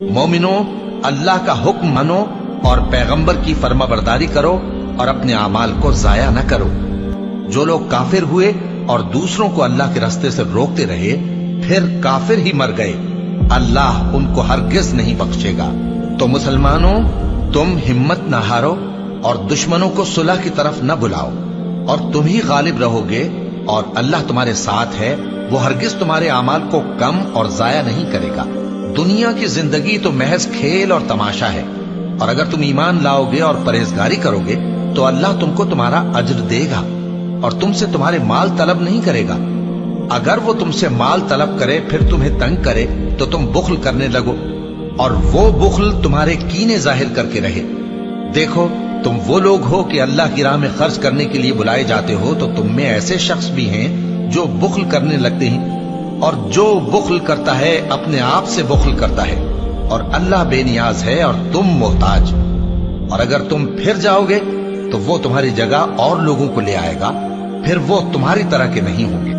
مومنو، اللہ کا حکم مانو اور پیغمبر کی فرما برداری کرو اور اپنے اعمال کو ضائع نہ کرو۔ جو لوگ کافر ہوئے اور دوسروں کو اللہ کے راستے سے روکتے رہے پھر کافر ہی مر گئے، اللہ ان کو ہرگز نہیں بخشے گا۔ تو مسلمانوں، تم ہمت نہ ہارو اور دشمنوں کو صلح کی طرف نہ بلاؤ، اور تم ہی غالب رہو گے، اور اللہ تمہارے ساتھ ہے، وہ ہرگز تمہارے اعمال کو کم اور ضائع نہیں کرے گا۔ دنیا کی زندگی تو محض کھیل اور تماشا ہے، اور اگر تم ایمان لاؤ گے اور پرہیزگاری کرو گے تو اللہ تم کو تمہارا اجر دے گا، اور تم سے تمہارے مال طلب نہیں کرے گا۔ اگر وہ تم سے مال طلب کرے پھر تمہیں تنگ کرے تو تم بخل کرنے لگو، اور وہ بخل تمہارے کینے ظاہر کر کے رہے۔ دیکھو، تم وہ لوگ ہو کہ اللہ کی راہ میں خرچ کرنے کے لیے بلائے جاتے ہو، تو تم میں ایسے شخص بھی ہیں جو بخل کرنے لگتے ہیں، اور جو بخل کرتا ہے اپنے آپ سے بخل کرتا ہے، اور اللہ بے نیاز ہے اور تم محتاج۔ اور اگر تم پھر جاؤ گے تو وہ تمہاری جگہ اور لوگوں کو لے آئے گا، پھر وہ تمہاری طرح کے نہیں ہوں گے۔